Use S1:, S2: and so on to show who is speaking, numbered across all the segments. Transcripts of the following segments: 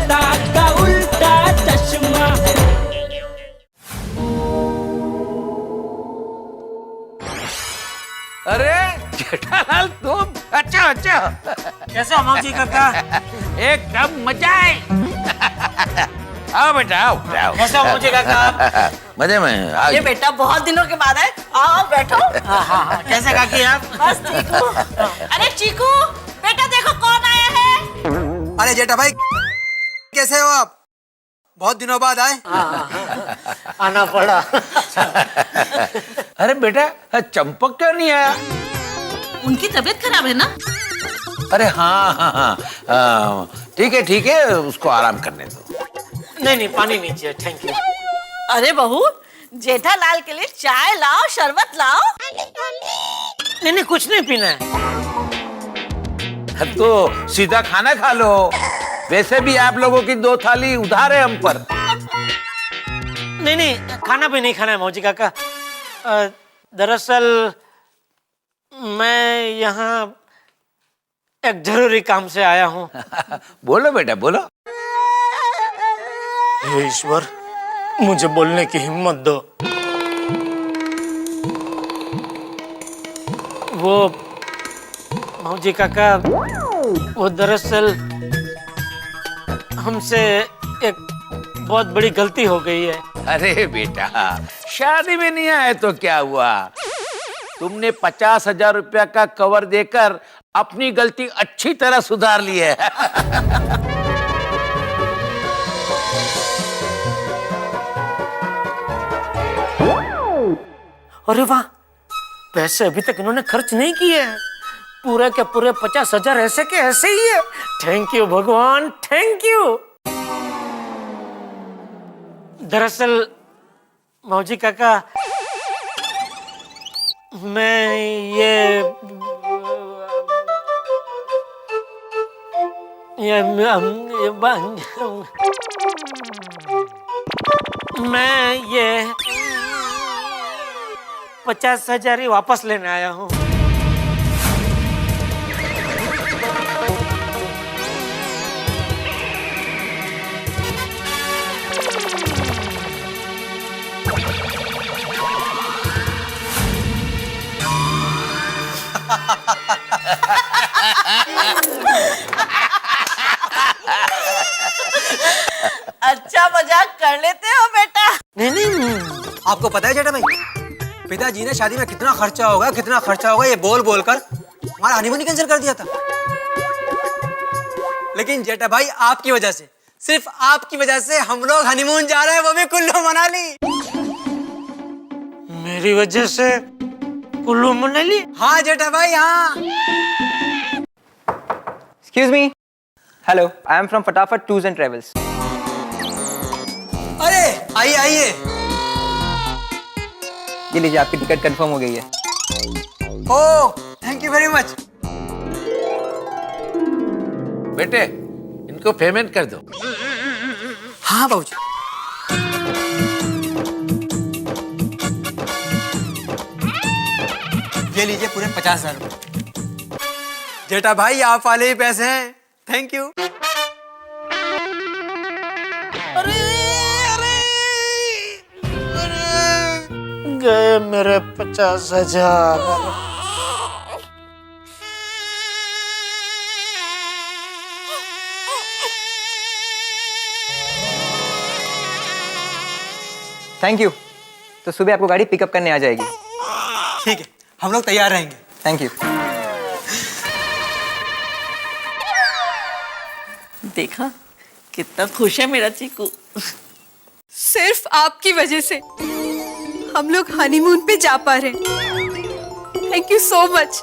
S1: जनता का उल्टा चश्मा है।
S2: अरे जेठालाल तुम, अच्छा अच्छा,
S3: कैसे हो जी काका?
S2: एकदम मजा है। आओ बेटा आओ आओ।
S3: कैसे हो जी काका?
S2: मजे में आओ।
S4: ये बेटा बहुत दिनों के बाद है, आओ बैठो।
S3: हाँ, कैसे काकी आप?
S4: बस चीकू। अरे चीकू बेटा देखो कौन आया है।
S5: अरे जेठा भाई कैसे हो आप? बहुत दिनों बाद आए।
S3: आना पड़ा।
S2: अरे बेटा चंपक क्यों नहीं आया?
S4: उनकी तबीयत खराब है ना?
S2: अरे हाँ हाँ हाँ, ठीक है उसको आराम करने दो।
S3: नहीं पानी नहीं चाहिए, थैंक यू।
S4: अरे बहू जेठालाल के लिए चाय लाओ, शरबत लाओ।
S3: नहीं कुछ नहीं पीना है।
S2: तो सीधा खाना खा लो, वैसे भी आप लोगों की 2 थाली उधार है हम पर।
S3: नहीं खाना भी नहीं खाना है मौजी काका। दरअसल मैं यहाँ एक जरूरी काम से आया हूँ।
S2: बोलो बेटा बोलो।
S3: हे ईश्वर, मुझे बोलने की हिम्मत दो। वो मौजी काका, वो दरअसल हमसे एक बहुत बड़ी गलती हो गई है।
S2: अरे बेटा शादी में नहीं आए तो क्या हुआ? तुमने 50,000 रुपया का कवर देकर अपनी गलती अच्छी तरह सुधार ली है।
S3: अरे वाह, पैसे अभी तक इन्होंने खर्च नहीं किए हैं। पूरे के पूरे 50,000 ऐसे के ऐसे ही है। थैंक यू भगवान, थैंक यू। दरअसल मौजी काका, मैं ये 50,000 ही वापस लेने आया हूँ।
S4: अच्छा मजाक कर लेते हो बेटा।
S3: नहीं
S5: आपको पता है जेठा भाई, पिताजी ने शादी में कितना खर्चा होगा ये बोल बोल कर हमारा हनीमून ही कैंसिल कर दिया था। लेकिन जेठा भाई आपकी वजह से, सिर्फ आपकी वजह से हम लोग हनीमून जा रहे हैं, वो भी कुल्लू मनाली।
S3: मेरी वजह से कुल्लू मनाली?
S5: हाँ जेठा भाई हाँ।
S6: Excuse me. Hello, I am from Fatafat Tours and Travels.
S5: अरे आइए आइए।
S6: ये लीजिए, आपकी टिकट कंफर्म हो गई है।
S5: Oh thank you very much.
S2: बेटे इनको पेमेंट कर दो।
S5: हाँ बाबूजी। ये लीजिए पूरे 50,000 रुपए। जेठा भाई आप वाले ही पैसे हैं, थैंक यू।
S3: गए मेरे 50,000।
S6: Thank you. तो सुबह आपको गाड़ी पिकअप करने आ जाएगी।
S5: ठीक है, हम लोग तैयार रहेंगे।
S6: Thank you.
S4: देखा कितना खुश है मेरा चीकू।
S7: सिर्फ आपकी वजह से हम लोग हनीमून पे जा पा रहे हैं। Thank you so much.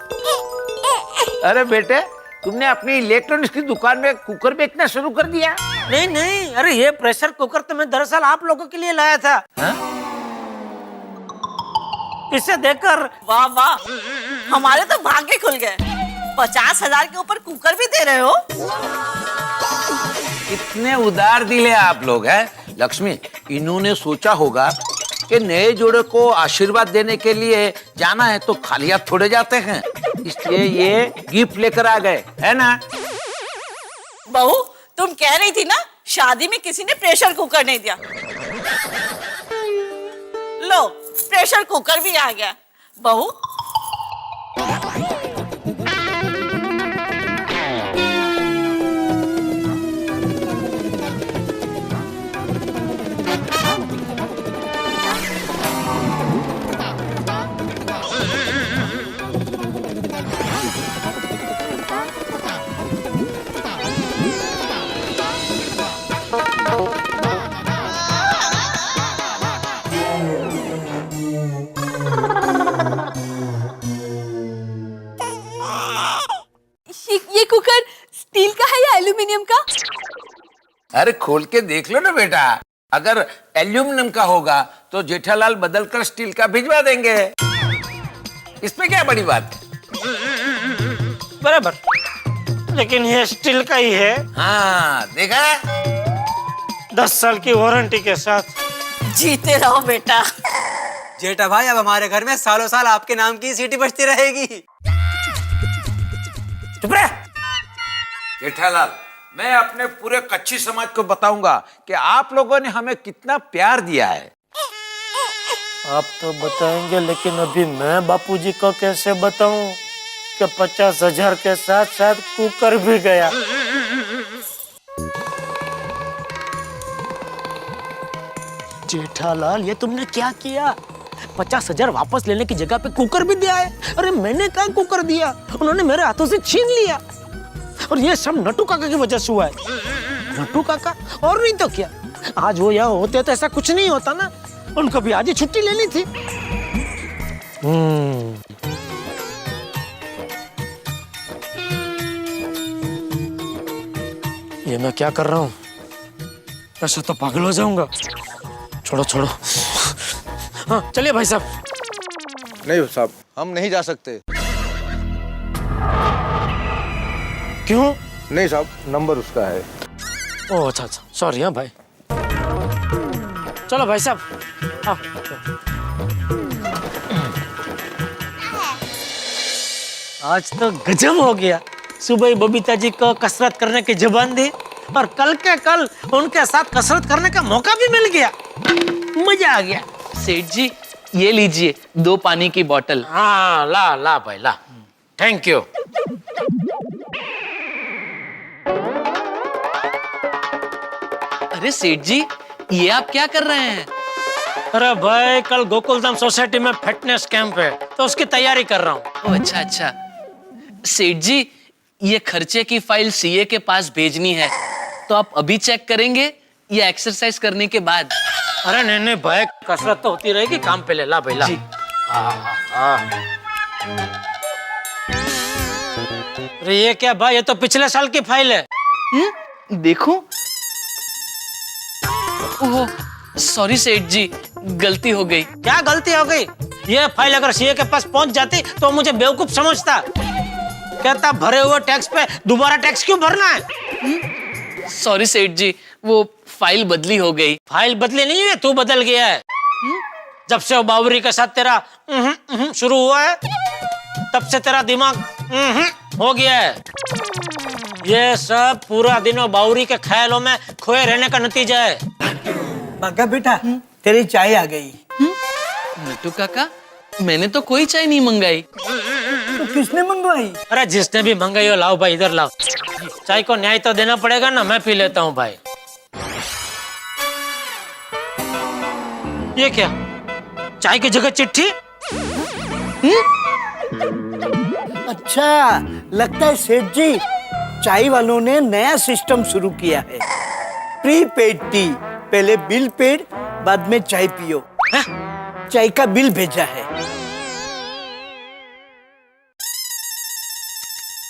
S2: अरे बेटे तुमने अपनी इलेक्ट्रॉनिक्स की दुकान में कुकर बेचना शुरू कर दिया?
S3: नहीं, अरे ये प्रेशर कुकर तो मैं दरअसल आप लोगों के लिए लाया था। इसे देखकर
S4: वाह वाह, हमारे तो भाग्य खुल गए। 50,000 के ऊपर कुकर भी दे रहे हो।
S2: कितने उदार दिल है आप लोग हैं। लक्ष्मी, इन्होंने सोचा होगा कि नए जोड़े को आशीर्वाद देने के लिए जाना है तो खाली हाथ थोड़े जाते हैं, इसलिए ये गिफ्ट लेकर आ गए, है ना?
S4: बहू तुम कह रही थी ना शादी में किसी ने प्रेशर कुकर नहीं दिया। लो प्रेशर कुकर भी आ गया। बहू
S7: ये कुकर स्टील का है या एल्यूमिनियम का?
S2: अरे खोल के देख लो ना बेटा, अगर एल्यूमिनियम का होगा तो जेठालाल बदल कर स्टील का भिजवा देंगे। इसमें क्या बड़ी बात है?
S3: बराबर, लेकिन ये स्टील का ही है।
S2: हाँ देखा,
S3: 10 साल की वारंटी के साथ।
S4: जीते रहो बेटा।
S5: जेठा भाई अब हमारे घर में सालों साल आपके नाम की सीटी बजती रहेगी।
S3: चुप रह।
S2: जेठालाल, मैं अपने पूरे कच्ची समाज को बताऊंगा कि आप लोगों ने हमें कितना प्यार दिया है।
S3: आप तो बताएंगे, लेकिन अभी मैं बापूजी को कैसे बताऊं कि 50,000 के साथ साथ कुकर भी गया। जेठालाल, ये तुमने क्या किया? 50,000 वापस लेने की जगह पे कुकर भी दिया है। अरे मैंने कहा कुकर दिया, उन्होंने मेरे हाथों से छीन लिया। और ये सब नटू काका की वजह से हुआ है। नटू काका, और नहीं तो क्या, आज वो यहाँ होते तो ऐसा कुछ नहीं होता ना। उनको भी आज ही छुट्टी लेनी थी। ये मैं क्या कर रहा हूँ? ऐसा तो पागल हो जाऊंगा। छोड़ो छोड़ो। हाँ चलिए भाई साहब।
S8: नहीं साहब, हम नहीं जा सकते।
S3: क्यों?
S8: नहीं साहब, नंबर उसका है।
S3: ओह अच्छा अच्छा, सॉरी। हाँ भाई, चलो भाई साहब आओ। आज तो गजब हो गया। सुबह ही बबीता जी को कसरत करने की जुबान दी और कल के कल उनके साथ कसरत करने का मौका भी मिल गया। मजा आ गया।
S1: सेठ जी, ये लीजिए 2 पानी की बोतल।
S3: हाँ ला ला भाई ला, थैंक यू।
S1: अरे सेठ जी, ये आप क्या कर रहे हैं?
S3: अरे भाई, कल गोकुलधाम सोसाइटी में फिटनेस कैंप है तो उसकी तैयारी कर रहा हूँ।
S1: ओह अच्छा अच्छा। सेठ जी, ये खर्चे की फाइल सीए के पास भेजनी है, तो आप अभी चेक करेंगे या एक्सरसाइज करने के बाद?
S3: अरे नहीं नहीं भाई, कसरत तो होती रहेगी, काम पे ले ला भाई ला। अरे ये क्या भाई, ये तो पिछले साल की फाइल है।
S1: देखो। ओह सॉरी सेठ जी, गलती हो गई।
S3: क्या गलती हो गई? ये फाइल अगर सीए के पास पहुंच जाती तो मुझे बेवकूफ समझता। कहता भरे हुए टैक्स पे दोबारा टैक्स क्यों भरना है?
S1: सॉरी सेठ जी, वो फाइल बदली हो गई।
S3: फाइल बदली नहीं है, तू बदल गया है। जब से वो बावरी के साथ तेरा शुरू हुआ है, तब से तेरा दिमाग हो गया है। ये सब पूरा दिन वो बावरी के ख्यालों में खोए रहने का नतीजा है।
S9: बाका बेटा, तेरी चाय आ गई।
S1: नटू काका, मैंने तो कोई चाय नहीं मंगाई।
S9: तो किसने मंगवाई?
S3: अरे जिसने भी मंगाई हो, लाओ भाई इधर लाओ। चाय को न्याय तो देना पड़ेगा ना, मैं पी लेता हूँ भाई। ये क्या, चाय की जगह चिट्ठी?
S9: अच्छा, लगता है सेठ जी चाय वालों ने नया सिस्टम शुरू किया है। प्रीपेड टी, पहले बिल पेड, बाद में चाय पियो। चाय का बिल भेजा है।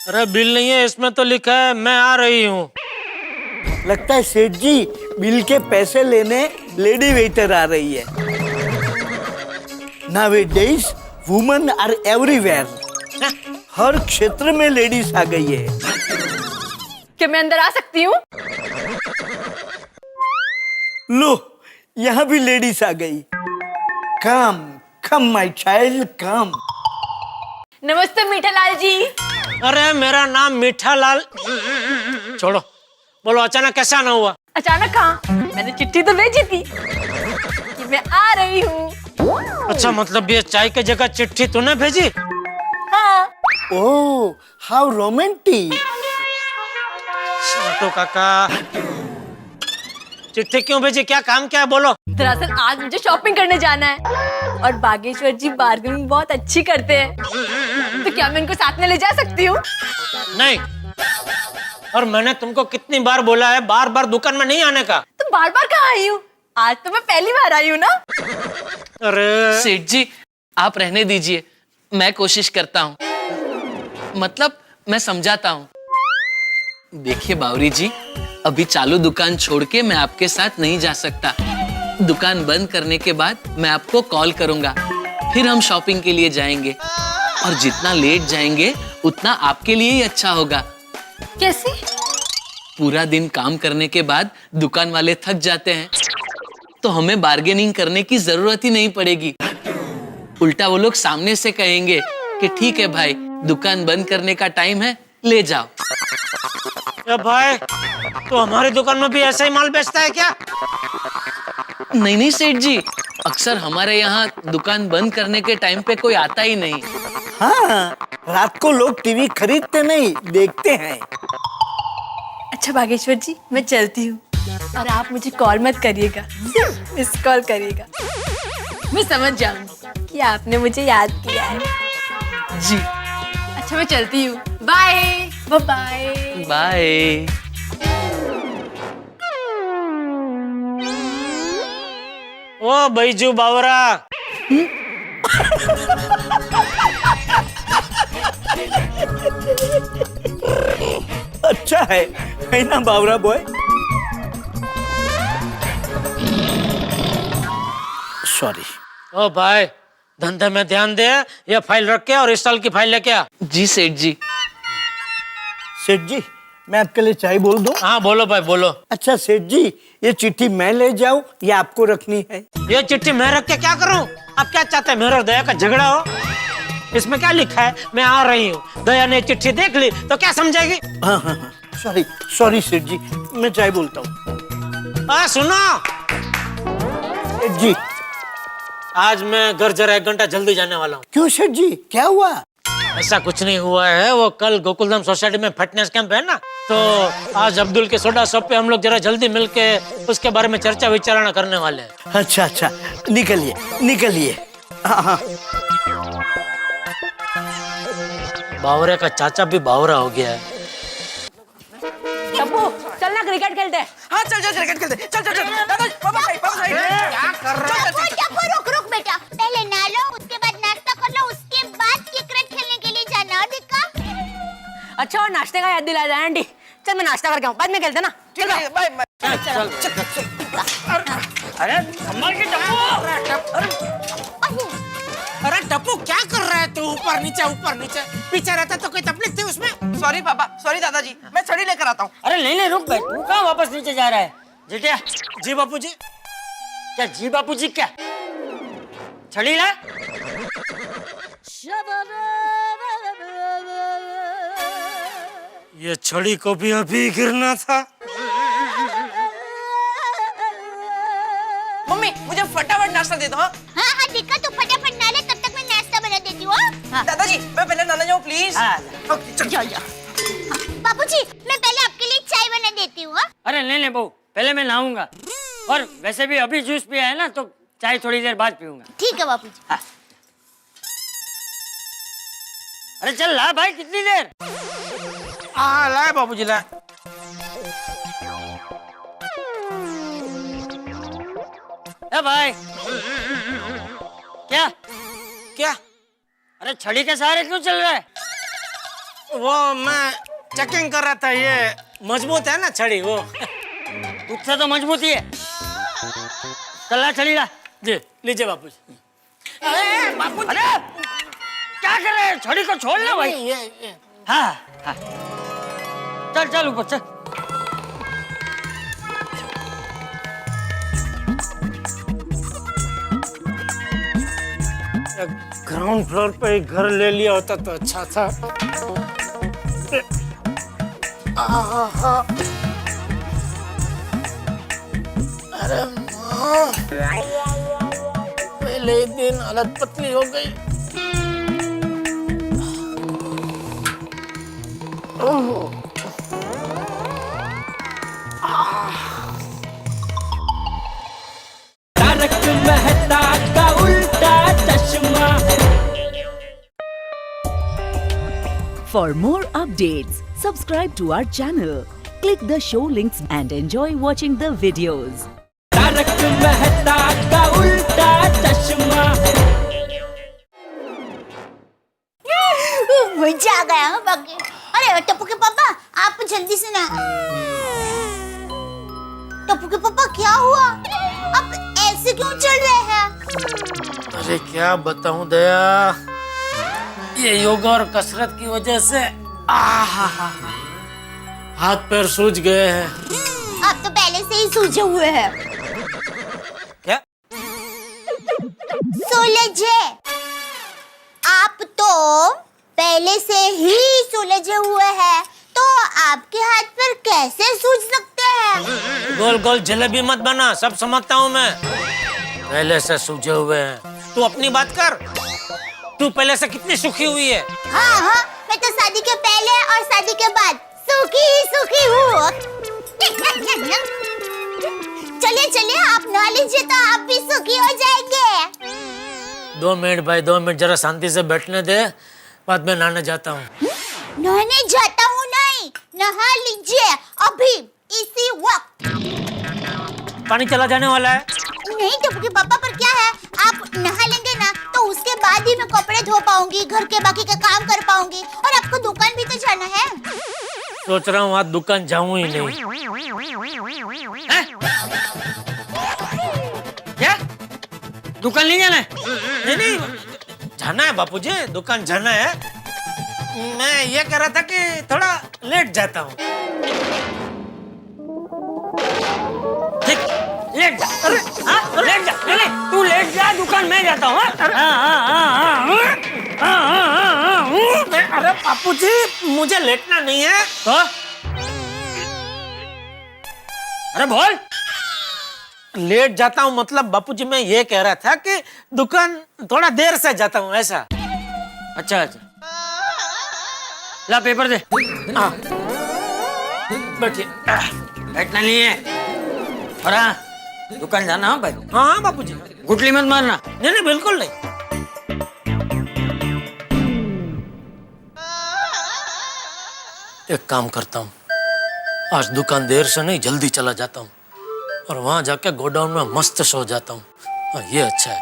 S3: अरे बिल नहीं है, इसमें तो लिखा है मैं आ रही हूँ।
S9: लगता है सेठ जी बिल के पैसे लेने लेडी वेटर आ रही है। Nowadays, women are everywhere. हर क्षेत्र में लेडीज आ गई है।
S7: क्या मैं अंदर आ सकती हूँ?
S9: लो, यहाँ भी लेडीज आ गई। कम कम माय चाइल्ड कम।
S7: नमस्ते मीठालाल जी।
S3: अरे मेरा नाम मीठा लाल। छोड़ो, बोलो अचानक कैसा ना हुआ?
S7: अचानक कहाँ? मैंने चिट्ठी तो भेजी थी कि मैं आ रही हूँ।
S3: अच्छा, मतलब ये चाय की जगह चिट्ठी तूने भेजी?
S7: हाँ।
S9: ओह, हाउ रोमांटिक।
S3: तो काका, चिट्ठी क्यों भेजी? क्या काम क्या है, बोलो।
S7: दरअसल आज मुझे शॉपिंग करने जाना है और बागेश्वर जी बार्गेनिंग बहुत अच्छी करते हैं, तो क्या मैं इनको साथ में ले जा सकती हूँ?
S3: नहीं, और मैंने तुमको कितनी बार बोला है बार बार दुकान में नहीं आने का।
S7: तो बार बार कहाँ आई हूँ? आज तो मैं पहली बार आई हूँ ना।
S3: अरे
S1: सेठ जी, आप रहने दीजिए, मैं कोशिश करता हूँ, मतलब मैं समझाता हूँ। देखिए बावरी जी, अभी चालू दुकान छोड़ के मैं आपके साथ नहीं जा सकता। दुकान बंद करने के बाद मैं आपको कॉल करूंगा, फिर हम शॉपिंग के लिए जाएंगे, और जितना लेट जाएंगे उतना आपके लिए ही अच्छा होगा।
S7: कैसे?
S1: पूरा दिन काम करने के बाद दुकान वाले थक जाते हैं, तो हमें बार्गेनिंग करने की जरूरत ही नहीं पड़ेगी। उल्टा वो लोग सामने से कहेंगे कि ठीक है भाई, दुकान बंद करने का टाइम है, ले जाओ।
S3: भाई, तो हमारी दुकान में भी ऐसा ही माल बेचता है क्या?
S1: नहीं नहीं सेठ जी, अक्सर हमारे यहाँ दुकान बंद करने के टाइम पे कोई आता ही नहीं।
S9: हाँ, रात को लोग टीवी खरीदते नहीं, देखते हैं।
S7: अच्छा बागेश्वर जी, मैं चलती हूँ, और आप मुझे कॉल मत करिएगा, सिर्फ मिस कॉल करिएगा। मैं समझ जाऊंगी कि आपने मुझे याद किया है।
S1: जी
S7: अच्छा, मैं चलती हूँ। Bye bye
S1: bye.
S3: ओ बैजू बावरा,
S9: अच्छा है ना बावरा बॉय? सॉरी।
S3: ओ भाई, धंधे में ध्यान दे, ये फाइल रख के और इस साल की फाइल लेके आ।
S1: जी सेठ जी।
S9: सेठ जी, मैं आपके लिए चाय बोल दूं?
S3: हाँ बोलो भाई, बोलो।
S9: अच्छा सेठ जी, ये चिट्ठी मैं ले जाऊं या आपको रखनी है?
S3: ये चिट्ठी मैं रख के क्या करूं? आप क्या चाहते हैं, मेरा और दया का झगड़ा हो? इसमें क्या लिखा है, मैं आ रही हूँ। दया ने चिट्ठी देख ली तो क्या समझेगी?
S9: हाँ हाँ हाँ, सॉरी सॉरी सेठ जी, मैं चाय बोलता हूँ।
S3: सुनो
S9: सेठ जी।
S3: आज मैं घर जरा 1 घंटा जल्दी जाने वाला हूँ।
S9: क्यों सेठ जी, क्या हुआ?
S3: ऐसा कुछ नहीं हुआ है, वो कल गोकुलधाम सोसाइटी में फिटनेस कैंप है ना, तो आज अब्दुल के सोडा शॉप पे हम लोग जरा जल्दी मिलके उसके बारे में चर्चा विचारणा करने वाले हैं।
S9: अच्छा अच्छा, निकलिए निकलिए। हाँ हाँ।
S3: बावरे का चाचा भी बावरा हो गया है।
S7: टप्पू, चल ना क्रिकेट खेलते हैं।
S5: हाँ चल चल क्रिकेट खेलते, चल चल चल। दादा पापा साइड, पापा साइड। क्या कर रहा है?
S10: रुक रुक बेटा, पहले नहा लो, उसके बाद नाश्ता कर लो, उसके बाद क्रिकेट खेलने के लिए जाना। और देखा?
S7: अच्छा, और नाश्ते का याद दिला जाए आंटी। चल मैं नाश्ता करके आऊँ, बाद में खेलते ना।
S5: ठीक है, बाय बाय। अरे संभाल के टप्पू। अरे टप्पू क्या कर रहा है तू? ऊपर नीचे पीछे रहता तो कोई तकलीफ थी उसमें? सॉरी पापा, सॉरी दादाजी, मैं छड़ी लेकर आता हूँ।
S3: अरे नहीं रुक बे, तू कहाँ वापस नीचे जा रहा है? जिटिया, जी बापू जी। क्या जी बापू जी, क्या छड़ी ला? ये छड़ी को भी अभी गिरना था।
S5: मम्मी मुझे फटाफट नाश्ता दे दो। हाँ
S10: हाँ हाँ देखा, तू फटाफट नहा ले, तब तक मैं नाश्ता बना देती हूँ। हाँ?
S5: दादाजी, मैं पहले नहाने जाऊँ प्लीज।
S10: जाओ जाओ। बाबूजी, मैं पहले आपके लिए चाय बना देती हूँ।
S11: अरे नहीं बहू, पहले मैं नहाऊंगा, और वैसे भी अभी जूस पिया है ना, तो चाय थोड़ी देर बाद पीऊंगा।
S10: ठीक है बाबूजी।
S11: हाँ। अरे चल ला भाई, कितनी देर?
S5: हाँ लाए बाबूजी लाए।
S11: भाई क्या
S5: क्या?
S11: अरे छड़ी के सहारे क्यों चल रहा है?
S3: वो मैं चेकिंग कर रहा था, ये मजबूत है ना छड़ी, वो
S11: तुझसे तो मजबूती है। चल ला छड़ी ला।
S3: जी लीजिए बापू जी।
S11: अरे बापू, अरे क्या कर रहे हैं? छड़ी को छोड़ लो भाई।
S3: ये।
S11: हाँ हाँ, चल चल ऊपर चल।
S3: ग्राउंड फ्लोर पे एक घर ले लिया होता तो अच्छा था। पहले ही दिन हालत पतली हो गई।
S9: तारक मेहता का उल्टा चश्मा।
S12: For more updates, subscribe to our channel, click the show links and enjoy watching the videos.
S9: Tarak Mehta का उल्टा चश्मा।
S10: मजा आ गया बाकी। अरे टप्पू के पापा, आप जल्दी से ना। टप्पू के पापा क्या हुआ? आप ऐसे क्यों चल रहे हैं?
S3: अरे क्या बताऊं दया, ये योगा और कसरत की वजह से हाथ पैर सूज गए हैं।
S10: आप तो पहले से ही सूजे हुए हैं।
S3: क्या?
S10: सुलझे। आप तो पहले से ही सुलझे हुए हैं, तो आपके हाथ पर कैसे सूझ सकते हैं?
S3: गोल गोल जलेबी मत बना, सब समझता हूँ मैं। पहले से सूजे हुए हैं। तू अपनी बात कर। तू पहले से कितनी सुखी हुई है?
S10: हाँ हाँ, मैं तो शादी के पहले और शादी के बाद सुखी ही सुखी हूँ। चलिए चलिए, आप नहा लीजिए तो आप भी सुखी हो जाएंगे।
S3: 2 मिनट भाई, 2 मिनट जरा शांति से बैठने दे, बाद में नहाने जाता हूँ।
S10: नहाने जाता हूँ नहीं, नहा लीजिए अभी इसी वक्त।
S3: पानी चला जाने वाला है।
S10: नहीं टप्पू के पापा, पर क्या है, आप नहा लेंगे ना तो उसके बाद ही मैं कपड़े धो पाऊंगी, घर के बाकी का काम कर पाऊंगी, और आपको दुकान भी तो जाना है।
S3: सोच रहा हूँ आज दुकान जाऊँ ही नहीं।
S11: क्या? दुकान नहीं जाना है?
S3: नहीं नहीं, जाना है बापूजी, दुकान जाना है। मैं ये कह रहा था कि थोड़ा लेट जाता हूँ।
S11: ठीक, लेट जा। अरे हाँ, लेट जा। नहीं नहीं, तू लेट जा, दुकान मैं जाता हूँ।
S3: अरे बापूजी, मुझे लेटना नहीं है।
S11: तो? अरे बोल।
S3: लेट जाता हूँ मतलब बापूजी, मैं ये कह रहा था कि दुकान थोड़ा देर से जाता हूँ, ऐसा।
S11: अच्छा अच्छा, ला पेपर दे।
S3: हाँ, बैठिए।
S11: बैठना नहीं है। और हाँ, दुकान जाना हो भाई।
S3: हाँ हाँ बापूजी।
S11: गुटली मत मारना।
S3: नहीं नहीं, बिल्कुल नहीं। एक काम करता हूँ, आज दुकान देर से नहीं, जल्दी चला जाता हूँ और वहां जाके गोडाउन में मस्त सो जाता हूँ। ये अच्छा है।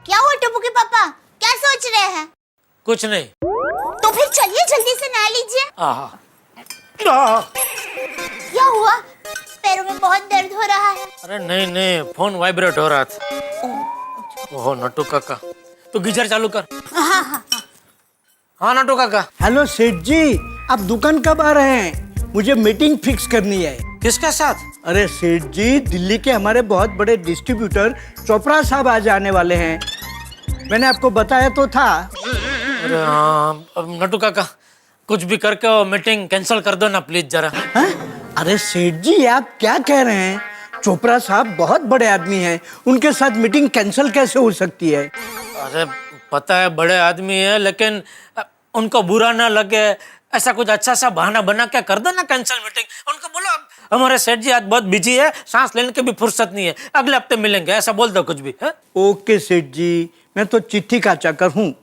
S10: क्या हुआ टप्पू के पापा, क्या सोच रहे हैं?
S3: कुछ नहीं।
S10: तो फिर चलिए जल्दी से नहा लीजिए। क्या हुआ? पैरों में बहुत दर्द हो रहा है।
S3: अरे नहीं नहीं, फोन वाइब्रेट हो रहा था। ओहो नटू काका, तू गीजर चालू कर।
S10: हाँ हाँ।
S3: हाँ नटू काका।
S9: हेलो सेठ जी, आप दुकान कब आ रहे हैं? मुझे मीटिंग फिक्स करनी है।
S3: किसके साथ?
S9: अरे सेठ जी, दिल्ली के हमारे बहुत बड़े डिस्ट्रीब्यूटर चोपड़ा साहब आज आने वाले हैं। मैंने आपको बताया तो था।
S3: अरे हाँ, अब नटू काका कुछ भी करके वो मीटिंग कैंसिल कर दो ना प्लीज जरा।
S9: हाँ? अरे सेठ जी, आप क्या कह रहे हैं? चोपड़ा साहब बहुत बड़े आदमी हैं, उनके साथ मीटिंग कैंसिल कैसे हो सकती है?
S3: अरे पता है बड़े आदमी है, लेकिन उनको बुरा ना लगे, ऐसा कुछ अच्छा सा बहाना बना के कर दो ना कैंसिल मीटिंग। उनको बोलो हमारे सेठ जी आज बहुत बिजी है, सांस लेने की भी फुर्सत नहीं है, अगले हफ्ते मिलेंगे, ऐसा बोल दो कुछ भी है?
S9: ओके सेठ जी, मैं तो चिट्ठी का चाकर हूँ,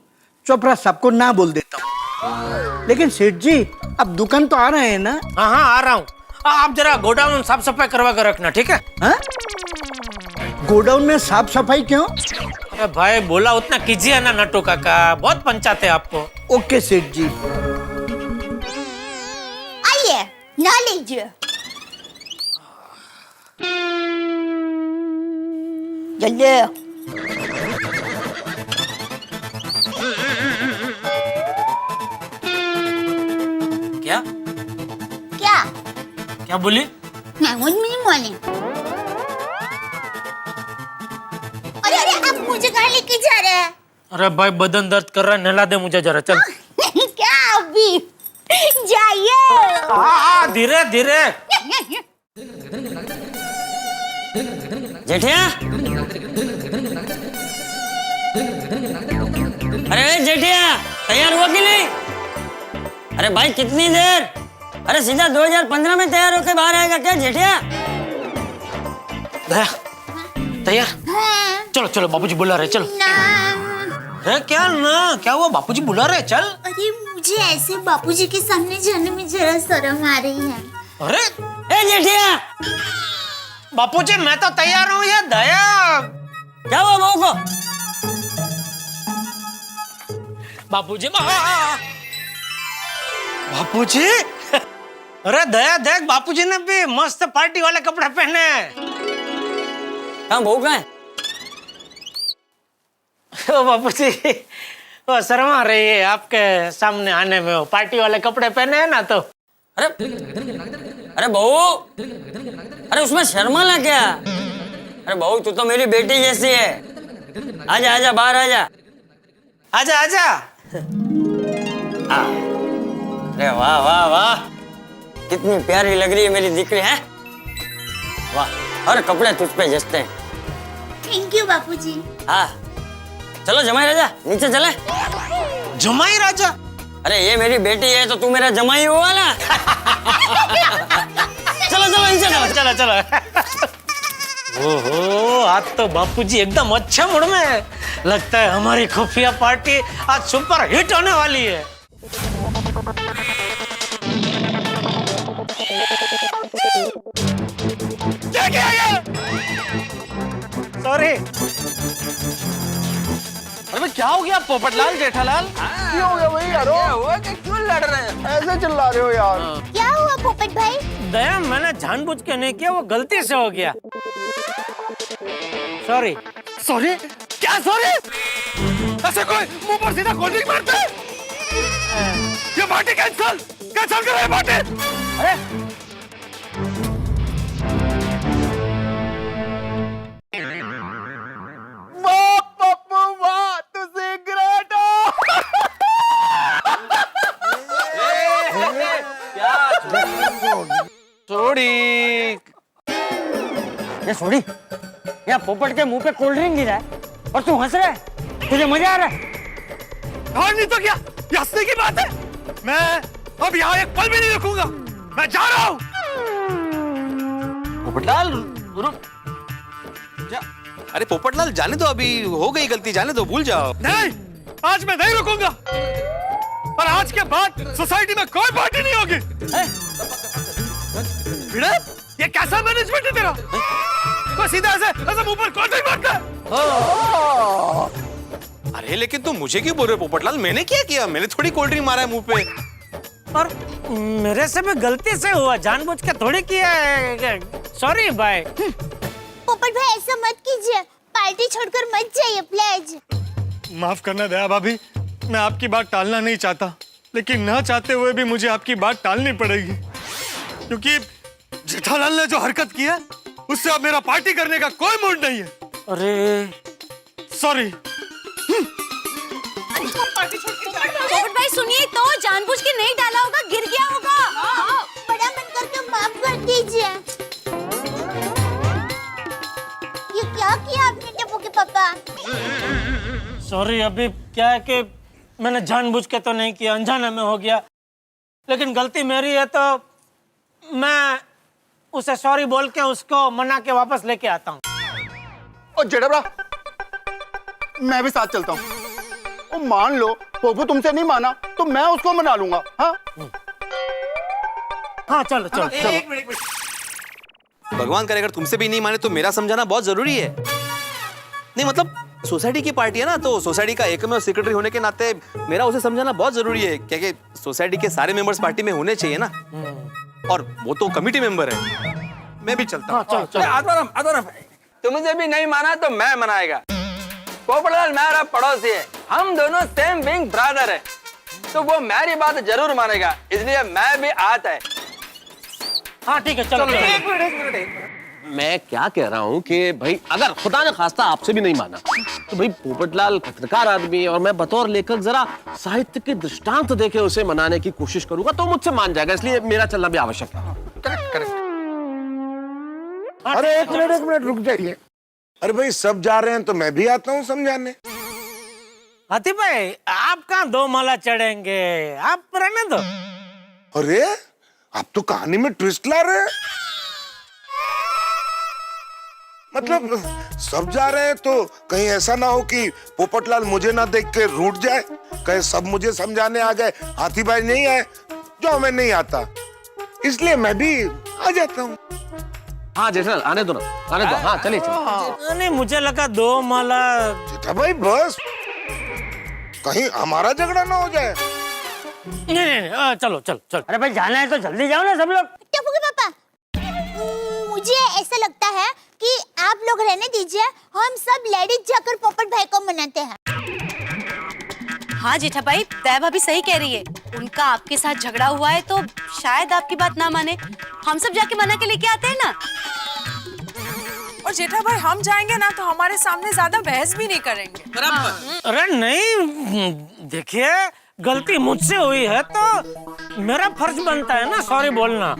S9: चोपड़ा साहब को ना बोल देता हूँ। लेकिन सेठ जी, अब दुकान तो आ रहे हैं ना?
S3: हाँ हाँ आ रहा हूँ। आप जरा गोडाउन साफ सफाई करवा कर रखना, ठीक है?
S9: हाँ? गोडाउन में साफ सफाई क्यों?
S3: अरे भाई बोला उतना कीजिए ना नटू काका, बहुत पंचायत है आपको।
S9: ओके सेठ जी।
S10: आइए नहा लीजिए। जल्दी।
S3: क्या
S10: क्या?
S3: क्या बोली?
S10: मुझे नहीं मालूम। अरे अरे, आप मुझे कहाँ लेके जा रहे हैं?
S3: अरे भाई बदन दर्द कर रहा है, नहला दे मुझे जरा, चल।
S10: क्या अभी? जाइए।
S3: धीरे धीरे।
S11: जेठिया, अरे जेठिया, तैयार हुआ कि नहीं? अरे भाई कितनी देर? अरे सीधा 2015 में तैयार होके बाहर आएगा क्या जेठिया?
S3: दया, तैयार? चलो चलो, बापूजी बुला रहे, चलो। अरे क्या ना, क्या हुआ? बापूजी बुला रहे, चल।
S10: अरे मुझे ऐसे बापूजी के सामने जाने में जरा शर्म आ रही है।
S3: अरे
S11: ए जेठिया,
S3: बापूजी मैं तो तैयार हूँ। ये दया,
S11: क्या हुआ बहू को?
S3: बापूजी, बापूजी, अरे दया देख, बापूजी ने भी मस्त पार्टी वाले कपड़े पहने हैं।
S11: हाँ बहू कहाँ है?
S3: ओ बापूजी, वो शर्म आ रही है आपके सामने आने में। वो पार्टी वाले कपड़े पहने हैं ना, तो
S11: अरे अरे बहू, अरे उसमें शर्माना क्या? अरे बहू तू तो मेरी बेटी जैसी है। आजा आजा, बाहर आजा।
S3: आजा आजा।
S11: अरे वाह वाह वाह, कितनी प्यारी लग रही है मेरी दिकरी है। वाह, हर कपड़े तुझ पे जचते हैं।
S10: थैंक यू बापूजी।
S11: हाँ चलो जमाई राजा, नीचे चले।
S3: जमाई राजा?
S11: अरे ये मेरी बेटी है तो तू मेरा जमाई हुआ ना। चलो चलो नीचे चलो।
S3: चलो चलो। ओहो, आज तो बापूजी एकदम अच्छे मूड में है। लगता है हमारी खुफिया पार्टी आज सुपर हिट होने वाली है। सॉरी।
S8: अरे क्या हो गया पोपटलाल जेठालाल? क्या हो गया भाई यारो? हुआ कि क्यों लड़ रहे हैं? ऐसे चिल्ला रहे हो यार?
S10: क्या हुआ पोपट भाई?
S3: दया, मैंने जानबूझ के नहीं किया, वो गलती से हो गया। सॉरी।
S8: सॉरी? क्या सॉरी? ऐसे कोई मुंह पर सीधा कोल्ड ड्रिंक मारते? ये पार्टी कैंसल करो ये पार्टी।
S3: अरे
S11: ये छोड़ी, यहाँ पोपट के मुंह पे कोल्ड ड्रिंक गिरा है और तू हंस रहा है? तुझे मजा आ रहा है?
S8: और नहीं तो क्या, ये हंसने की बात है। मैं अब यहाँ एक पल भी नहीं रुकूंगा, मैं जा रहा हूँ।
S13: पोपटलाल रुक जा। अरे पोपटलाल जाने दो, अभी हो गई गलती, जाने दो, भूल जाओ।
S8: नहीं, आज मैं नहीं रुकूंगा और आज के बाद सोसाइटी में कोई पार्टी नहीं होगी। भिड़े, ये कैसा मैनेजमेंट है तेरा? तो सीधा ऐसे मुंह पर कोल्ड ड्रिंक मारता है।
S13: अरे लेकिन तुम मुझे क्यों बोल रहे हो पोपटलाल? मैंने क्या किया? मैंने थोड़ी कोल्ड ड्रिंक मारा है मुंह पे।
S3: और मेरे से भी गलती से हुआ, जानबूझ के थोड़ी किया है। Sorry bye.
S10: पोपट भाई ऐसा मत कीजिए, पार्टी छोड़कर मत जाइए प्लीज।
S8: माफ करना दया भाभी, मैं आपकी बात टालना नहीं चाहता, लेकिन न चाहते हुए भी मुझे आपकी बात टालनी पड़ेगी, क्योंकि जेठालाल ने जो हरकत की है उससे अब मेरा पार्टी करने का कोई मूड नहीं है।
S3: अरे
S8: सॉरी।
S7: पोपट भाई सुनिए तो, जानबूझ के नहीं डाला होगा, गिर गया होगा।
S10: बड़ा मन करके माफ कर दीजिए। ये क्या किया आपने टप्पू के पापा?
S3: सॉरी, अभी क्या है कि मैंने जानबूझ के तो नहीं किया, अनजाने में हो गया, लेकिन गलती मेरी है तो मैं उसे सॉरी बोल के उसको मना के वापस लेके आता हूँ।
S8: और जेठा, मैं भी साथ चलता हूँ। और मान लो पोपू तुमसे नहीं माना तो मैं उसको मना लूंगा। हाँ
S3: हाँ चलो चलो चलो।
S13: भगवान करे अगर तुमसे भी नहीं माने तो मेरा समझाना बहुत जरूरी है। नहीं मतलब सोसाइटी की पार्टी है ना, तो सोसाइटी का एकमेव सेक्रेटरी होने के नाते मेरा उसे समझाना बहुत जरूरी है, क्योंकि सोसाइटी के सारे मेंबर्स पार्टी में होने चाहिए ना, और वो तो कमिटी मेंबर है। मैं भी चलता हूँ।
S3: चलो चलो।
S6: तुमसे भी नहीं माना तो मैं मनाएगा। पोपटलाल मेरा पड़ोसी है, हम दोनों सेम बिंग ब्रदर है, तो वो मेरी बात जरूर मानेगा, इसलिए मैं भी आता है।
S3: हाँ ठीक है चलो।
S14: मैं क्या कह रहा हूँ कि भाई अगर खुदा ने खास्ता आपसे भी नहीं माना तो भाई पोपटलाल पत्रकार आदमी है और मैं बतौर लेखक जरा साहित्य के दृष्टांत देके उसे मनाने की कोशिश करूंगा तो मुझसे मान जाएगा, इसलिए मेरा चलना भी आवश्यक है।
S8: Correct correct.
S15: अरे एक मिनट रुक जाइए। अरे भाई सब जा रहे हैं तो मैं भी आता हूँ समझाने।
S3: हाथी भाई आप कहाँ 2 माला चढ़ेंगे, आप रहने दो।
S15: अरे आप तो कहानी में ट्विस्ट ला रहे हैं। मतलब सब जा रहे हैं तो कहीं ऐसा ना हो कि पोपटलाल मुझे ना देख के रूठ जाए, कहीं सब मुझे समझाने आ जाए हाथी भाई नहीं आए, जो मैं नहीं आता, इसलिए मैं भी आ जाता हूँ।
S14: हाँ जेठालाल आने दो ना, आने दो। हाँ चलिए चलिए।
S3: नहीं मुझे लगा 2 माला।
S15: जेठा भाई बस कहीं हमारा झगड़ा ना हो जाए।
S3: नहीं चलो चलो चलो।
S11: अरे भाई जाना है तो जल्दी जाओ ना सब लोग।
S10: टप्पू के पापा, मुझे ऐसा लगता है कि आप लोग रहने दीजिए, हम सब लेडीज जाकर पोपट भाई को मनाते हैं।
S7: हाँ जेठा भाई, तय भाभी सही कह रही है। उनका आपके साथ झगड़ा हुआ है तो शायद आपकी बात ना माने, हम सब जाके मना के लेके आते हैं ना।
S16: और जेठा भाई हम जाएंगे ना तो हमारे सामने ज्यादा बहस भी नहीं करेंगे।
S3: अरे नहीं, देखिए गलती मुझसे हुई है तो मेरा फर्ज बनता है ना सॉरी बोलना।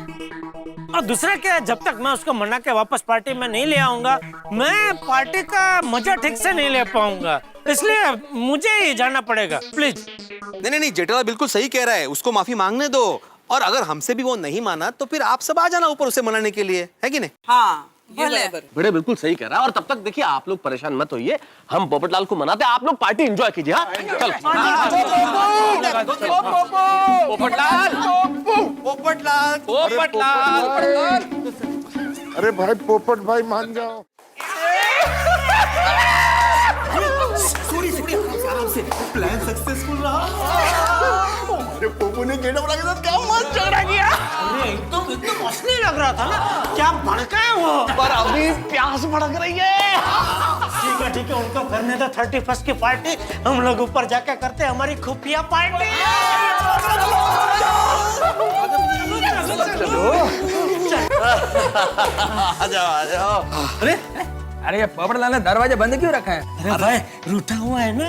S3: और दूसरा क्या, जब तक मैं उसको मना के वापस पार्टी में नहीं ले आऊंगा, मैं पार्टी का मजा ठीक से नहीं ले पाऊंगा, इसलिए मुझे ही जाना पड़ेगा। प्लीज।
S13: नहीं जेठालाल बिल्कुल सही कह रहा है, उसको माफी मांगने दो। और अगर हमसे भी वो नहीं माना तो फिर आप सब आ जाना ऊपर उसे मनाने के लिए, है कि नहीं?
S16: हाँ
S14: बड़े बिल्कुल सही कह रहा है। और तब तक देखिए आप लोग परेशान मत होइए, हम पोपटलाल को मनाते हैं, आप लोग पार्टी एंजॉय कीजिए। हाँ चल।
S15: पोपटलाल अरे भाई पोपट भाई मान जाओ।
S5: प्लान सक्सेसफुल रहा। अरे पोपो ने जेठा के साथ क्या मस्त झगड़ा किया।
S3: अरे एकदम असली लग रहा था ना, क्या भड़का है वो।
S14: पर अभी प्यास भड़क रही है।
S3: ठीक है उनको करने दो 31st की पार्टी, हम लोग ऊपर जाके करते हैं हमारी खुफिया पार्टी।
S6: आ जाओ। अरे ये पोपटलाल ने दरवाजा बंद क्यों रखा है?
S3: अरे भाई रूठा हुआ है ना।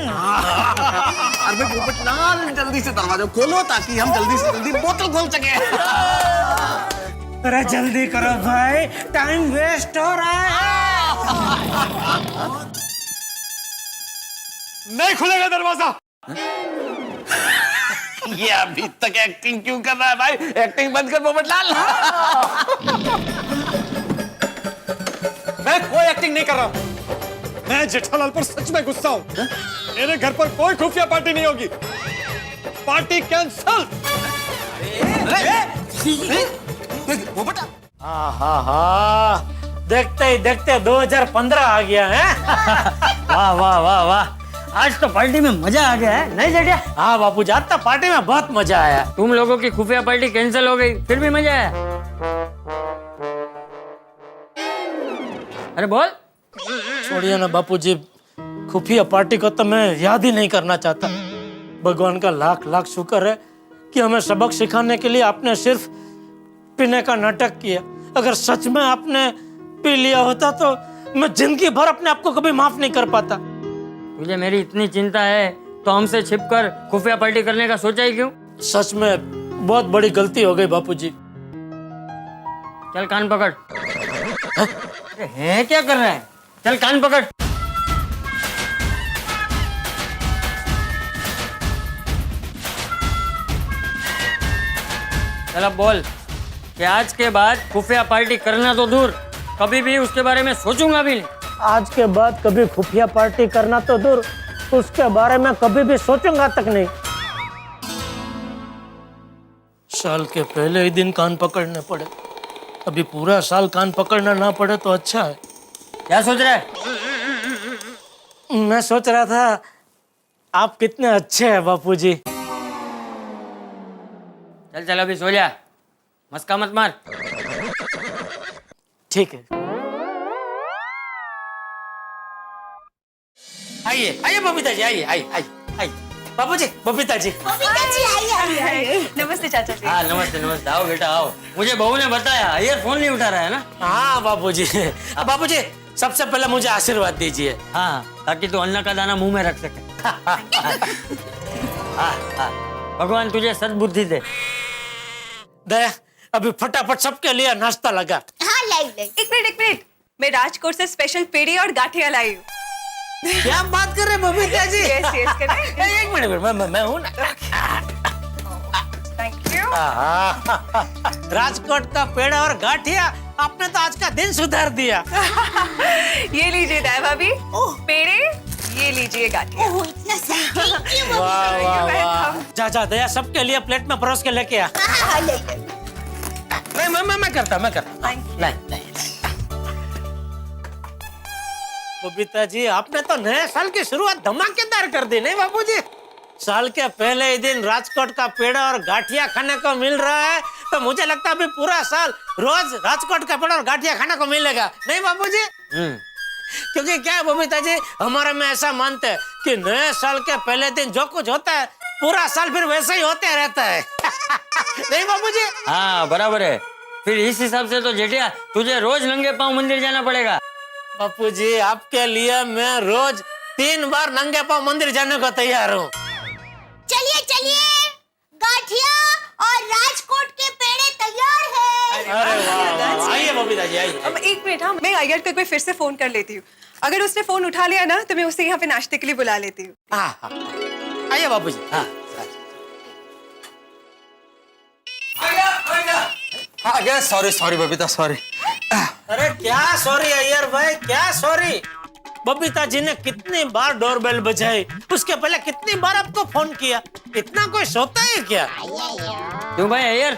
S14: अरे पोपटलाल जल्दी से दरवाजा खोलो ताकि हम जल्दी से जल्दी बोतल खोल सके।
S3: अरे जल्दी करो भाई, टाइम वेस्ट हो रहा है।
S8: नहीं खुलेगा दरवाजा।
S14: ये अभी तक एक्टिंग क्यों कर रहा है भाई? एक्टिंग बंद कर पोपटलाल।
S8: मैं कोई एक्टिंग नहीं कर रहा हूं। मैं जेठालाल पर सच में गुस्सा हूं। मेरे घर पर कोई खुफिया पार्टी नहीं होगी। Party cancel.
S3: देखते ही देखते 2015 आ गया है।
S11: वाह वाह वाह वाह, आज तो पार्टी में मजा आ गया है, नहीं जेठा?
S3: हाँ बापू जी, आज तो पार्टी में बहुत मजा आया।
S11: तुम लोगों की खुफिया पार्टी कैंसिल हो गई, फिर भी मजा आया। अरे बोल।
S3: छोड़िए ना बापूजी, खुफिया पार्टी को तो मैं याद ही नहीं करना चाहता। भगवान का लाख लाख शुक्र है कि हमें सबक सिखाने के लिए आपने सिर्फ पीने का नाटक किया। अगर सच में आपने पी लिया होता तो मैं जिंदगी भर अपने आप को कभी माफ नहीं कर पाता।
S11: तुझे मेरी इतनी चिंता है तो हमसे छिपकर खुफिया पार्टी करने का सोचा ही क्यों?
S3: सच में बहुत बड़ी गलती हो गई बापूजी।
S11: चल कान पकड़। है क्या कर रहा है? चल कान पकड़। चल अब बोल कि आज के बाद खुफिया पार्टी करना तो दूर, कभी भी उसके बारे में सोचूंगा भी नहीं।
S3: आज के बाद कभी खुफिया पार्टी करना तो दूर, उसके बारे में कभी भी सोचूंगा तक नहीं। साल के पहले ही दिन कान पकड़ने पड़े, अभी पूरा साल कान पकड़ना ना पड़े तो अच्छा है।
S11: क्या सोच रहा है?
S3: मैं सोच रहा था आप कितने अच्छे हैं बापूजी।
S11: चल चल अभी सो जा, मस्का मत मार।
S3: ठीक है। आइए आइए बबीता जी, आइए आइए आइए आइए। बापूजी, बबीता जी।
S7: नमस्ते चाचा जी।
S11: हाँ नमस्ते नमस्ते, आओ बेटा आओ। मुझे बहू ने बताया ईयरफोन नहीं उठा रहा है ना?
S3: हाँ बापूजी। बापूजी सबसे पहले मुझे आशीर्वाद दीजिए।
S11: हाँ, ताकि तू अन्न का दाना मुंह में रख सके। भगवान तुझे सद्बुद्धि दे।
S3: दया, अभी फटाफट सबके लिए नाश्ता लगा।
S10: हाँ लाई लाई।
S7: एक मिनट
S16: मैं राजकोट से स्पेशल पेड़ी और गाठिया लाई हूँ।
S3: क्या बात कर रहे Babita ji?
S16: Yes, yes, correct.
S3: एक मिनट, मैं हूँ ना।
S16: Thank you.
S3: राजकोट का पेड़ा और गाठिया, आपने तो आज का दिन सुधार दिया।
S16: ये लीजिए दाई भाभी, पेड़े, ये लीजिए गाठिया।
S10: इतना सही।
S3: वाह वाह वाह। जा दया, सबके लिए प्लेट में परोस के लेके आ। नहीं, मैं करता। नहीं। बबीता जी, आपने तो नए साल की शुरुआत धमाकेदार कर दी, नहीं बापूजी? साल के पहले ही दिन राजकोट का पेड़ा और गाठिया खाने को मिल रहा है, तो मुझे लगता है अभी पूरा साल रोज राजकोट का पेड़ा और गाठिया खाने को मिलेगा, नहीं बापूजी? क्योंकि क्या है बबीता जी, हमारे में ऐसा मानते हैं कि नए साल के पहले दिन जो कुछ होता है पूरा साल फिर वैसे ही होते रहता है। नहीं बापूजी?
S11: हाँ बराबर है। फिर इस हिसाब से तो जेठिया तुझे रोज नंगे पांव मंदिर जाना पड़ेगा।
S3: बापूजी, आपके लिए मैं रोज 3 बार नंगे पांव मंदिर जाने को तैयार हूँ।
S10: चलिए, गाठिया और राजकोट के पेड़े तैयार हैं।
S3: अरे वाह, आइए बबीता जी, आइए।
S16: अब एक मिनट, हाँ, मैं अय्यर को एक बार फिर से फोन कर लेती हूँ। अगर उसने फोन उठा लिया ना तो मैं उसे यहाँ पे नाश्ते के लिए बुला लेती हूँ।
S3: हाँ, आइए बापूजी। हाँ,
S5: सॉरी बबीता, सॉरी।
S3: अरे क्या सॉरी अय्यर भाई, क्या सॉरी? बबीता जी ने कितनी बार डोरबेल बजाई, उसके पहले कितनी बार आपको फोन किया, इतना कोई सोता है क्या?
S11: क्यों भाई अय्यर,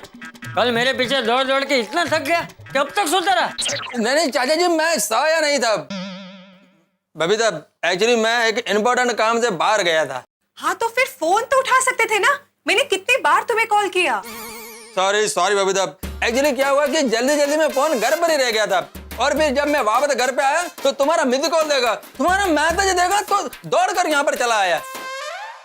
S11: कल मेरे पीछे दौड़ दौड़ के इतना थक गया, कब तक सोता रहा?
S6: नहीं चाचा जी, मैं सोया नहीं था। बबीता, एक्चुअली मैं एक इम्पोर्टेंट काम से बाहर गया था।
S16: हाँ तो फिर फोन तो उठा सकते थे ना, मैंने कितनी बार तुम्हें कॉल किया।
S6: सॉरी बबीता, एक्चुअली क्या हुआ कि जल्दी में फोन घर पर ही रह गया था, और फिर जब मैं वापस घर पे आया तो तुम्हारा मिस कॉल देखा, तुम्हारा मैसेज देखा तो दौड़कर यहाँ पर चला आया।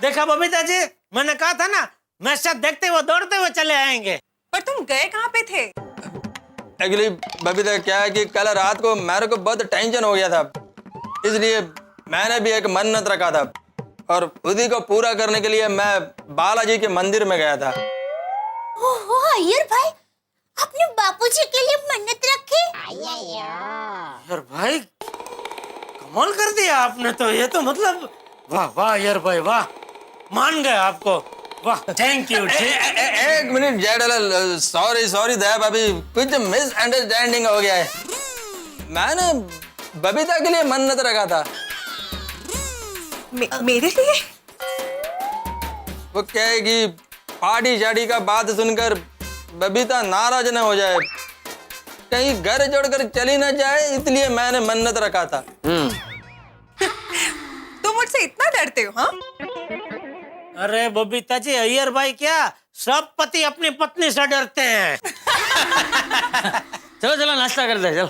S3: देखा बबीता जी, मैंने कहा था ना, मैसेज देखते हुए दौड़ते हुए चले आएंगे।
S16: पर तुम गए कहाँ पे थे?
S6: एक्चुअली बबीता क्या है कि कल रात को मेरे को बहुत टेंशन हो गया था, इसलिए मैंने भी एक मन्नत रखा था, और उसी को पूरा करने के लिए मैं बालाजी के मंदिर में गया था।
S10: ओहो अय्यर भाई, आपने बापूजी के लिए मन्नत रखी?
S3: अय्यर भाई, कमाल कर दिया आपने तो, ये तो मतलब वाह अय्यर भाई, वाह, मान गए आपको, वाह, थैंक यू।
S6: एक मिनट जेठलाल, सॉरी दया भाभी, कुछ मिसअंडरस्टैंडिंग हो गया है। मैंने बबीता के लिए मन्नत रखा था।
S16: मेरे लिए?
S6: वो क्या है कि पार्टी शाड़ी का बात सुनकर बबीता नाराज न हो जाए, कहीं घर जोड़कर चली न जाए, इसलिए मैंने मन्नत रखा था।
S16: तुम मुझसे इतना डरते हो? हाँ,
S3: अरे बबीता जी, अय्यर भाई क्या, सब पति अपनी पत्नी से डरते हैं।
S11: चलो नाश्ता करते हैं, चलो।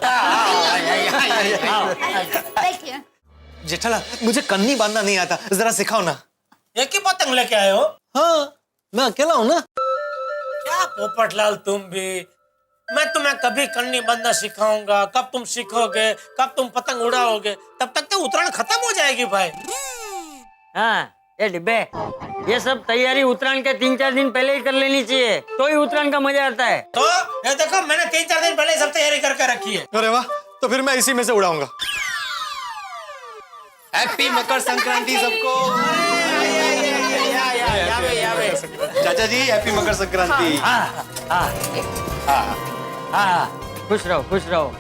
S5: जेठालाल, मुझे कन्नी बांधना नहीं आता, जरा सिखाओ ना।
S3: एक ही पतंग लेके आए हो?
S5: हाँ, मैं अकेला हूँ ना।
S3: क्या पोपटलाल, तुम भी, मैं तुम्हें कभी कन्नी बांधना सिखाऊंगा, कब तुम सीखोगे, कब तुम पतंग उड़ाओगे, तब तक तो उत्तरायण खत्म हो जाएगी भाई।
S11: हाँ ये डिब्बे, ये सब तैयारी उत्तरायण के 3-4 दिन पहले ही कर लेनी चाहिए, तो ही उत्तरायण का मजा आता है।
S3: तो ये देखो, मैंने 3-4 दिन पहले सब तैयारी करके रखी है।
S8: अरे वाह, तो फिर मैं इसी में से उड़ाऊंगा।
S13: हैप्पी मकर संक्रांति सबको। चाचा जी, हैप्पी मकर संक्रांति।
S11: खुश रहो,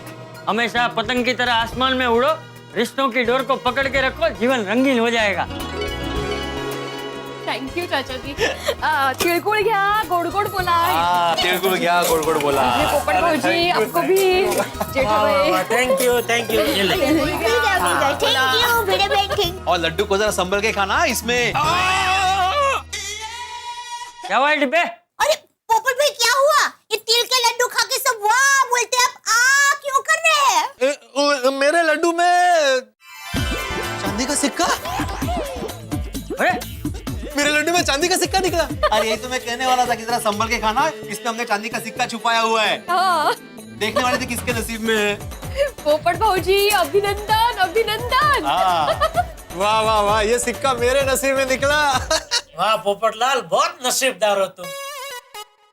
S11: हमेशा पतंग की तरह आसमान में उड़ो, रिश्तों की डोर को पकड़ के रखो, जीवन रंगीन हो जाएगा।
S7: थैंक यू चाचा जी। तिळगुळ घ्या, गोड गोड बोला।
S13: तिळगुळ घ्या, गोड गोड बोला।
S7: पोपट भाऊजी, आपको भी। जेठा भाई,
S3: थैंक यू।
S10: Thank you.
S13: और लड्डू को जरा संभल के खाना इसमें।
S11: क्या हुआ डिब्बे?
S10: अरे पोपट भाई, क्या हुआ? ये तिल के लड्डू खा के सब वाह बोलते, आप आ क्यों कर रहे हैं?
S5: मेरे लड्डू में चांदी का सिक्का।
S11: अरे
S13: मेरे लड्डू में चांदी का सिक्का निकला। अरे यही तो मैं कहने वाला था कि जरा संभल के खाना, इसमें हमने चांदी का सिक्का छुपाया हुआ है।
S7: हाँ।
S13: देखने वाले थे किसके नसीब में है।
S7: पोपट भाऊजी, अभिनंदन।
S5: वाह, ये सिक्का मेरे नसीब में निकला।
S3: वाह पोपटलाल, बहुत नसीबदार हो तुम,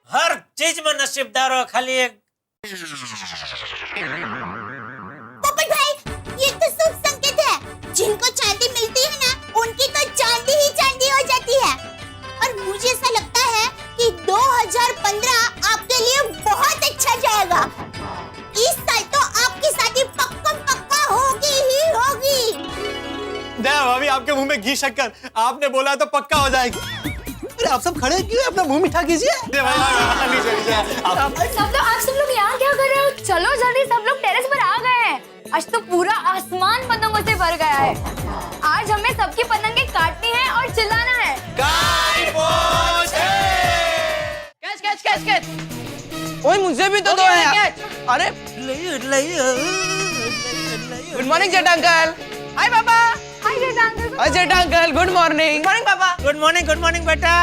S3: हर चीज में नसीबदार हो, खाली एक।
S10: पोपट जिनको चांदी मिलती है ना उनकी तो चांदी ही चांदी हो जाती है। और मुझे ऐसा लगता है कि 2015 आपके लिए बहुत अच्छा जाएगा। इस साल तो आपकी शादी पक्का होगी ही होगी।
S8: भाभी आपके मुंह में घी शक्कर, आपने बोला तो पक्का हो जाएगी। अरे आप सब खड़े क्यों? अपना मुंह मीठा कीजिए।
S7: आप सब लोग यहाँ क्या कर रहे हो? चलो जल्दी, सब लोग टेरेस पर आ गए हैं। आज तो पूरा आसमान पतंगों से भर गया है। आज हमें सबकी पतंगे काटनी है और चिल्लाना है।
S1: कैच। ओए मुझे भी तो दो यार। अरे गुड मॉर्निंग जेठा अंकल। हाय पापा।
S7: हाय जेठा अंकल।
S1: हाय जेठा अंकल, गुड मॉर्निंग। मॉर्निंग पापा।
S3: गुड मॉर्निंग बेटा।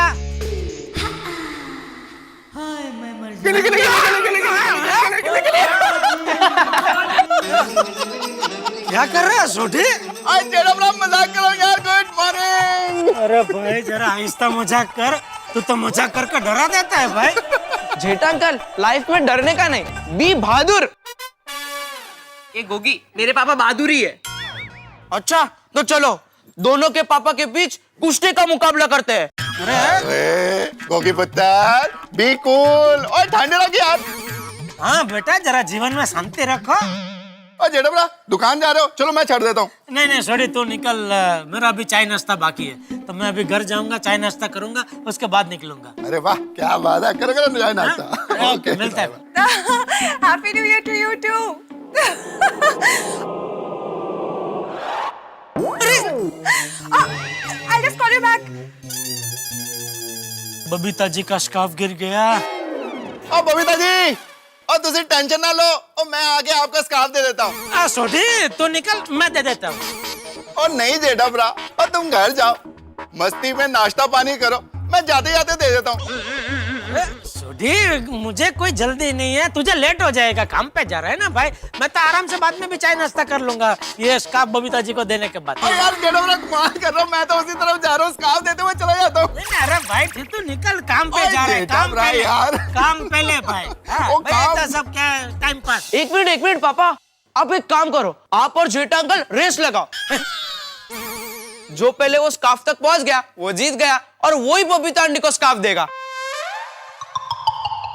S3: क्या कर रहे हैं सोटी?
S8: आज जेठा बड़ा मजाक करो यार। Good morning.
S3: अरे भाई जरा आहिस्ता मजाक कर, तू तो मजाक करके डरा देता है भाई।
S1: जेठा अंकल, लाइफ में डरने का नहीं, बी बहादुर। ये गोगी, मेरे पापा बहादुर ही है। अच्छा तो चलो दोनों के पापा के बीच कुश्ती का मुकाबला करते हैं।
S8: अरे गोगी पुत्र, बी कूल और ठंडे लगी यार।
S3: हाँ बेटा जरा जीवन में शांति रखो।
S8: और जेठा बड़ा दुकान जा रहे हो? चलो मैं छड़ देता हूँ।
S3: नहीं सॉरी तू निकल, मेरा अभी चाय नाश्ता बाकी है, तो मैं अभी घर जाऊंगा, चाय नाश्ता करूंगा, उसके बाद निकलूंगा।
S8: अरे वाह क्या बात है, करो चाय नाश्ता।
S3: ओके मिलता है।
S16: Happy new year to you too. I'll just call you back.
S3: Babita ji का स्कार्फ गिर गया।
S8: ओ बबीता जी, और तुझे टेंशन ना लो, और मैं आके आपका स्कार्फ दे देता हूँ।
S3: सोटी तू निकल, मैं दे देता हूँ।
S8: और नहीं जेठा ब्रा, और तुम घर जाओ, मस्ती में नाश्ता पानी करो, मैं जाते जाते दे देता हूँ।
S3: सोटी मुझे कोई जल्दी नहीं है, तुझे लेट हो जाएगा, काम पे जा रहा है ना भाई। मैं तो आराम से बाद में भी चाय नाश्ता कर लूंगा, ये स्कार्फ बबीता जी को देने के बाद।
S8: यार जेठा ब्रा कमाल कर रहा हूँ, मैं तो उसी तरफ जा रहा हूँ, स्कार्फ देते हुए चला जाता हूँ।
S3: अरे भाई तू निकल, काम पे जा रहा है, काम पहले यार, काम पहले भाई। तो सब क्या टाइम पास।
S1: एक मिनट पापा, आप एक काम करो, आप और जेठा अंकल रेस लगाओ। जो पहले वो स्कार्फ तक पहुंच गया वो जीत गया, और वही बबीता आंटी को स्कार्फ देगा।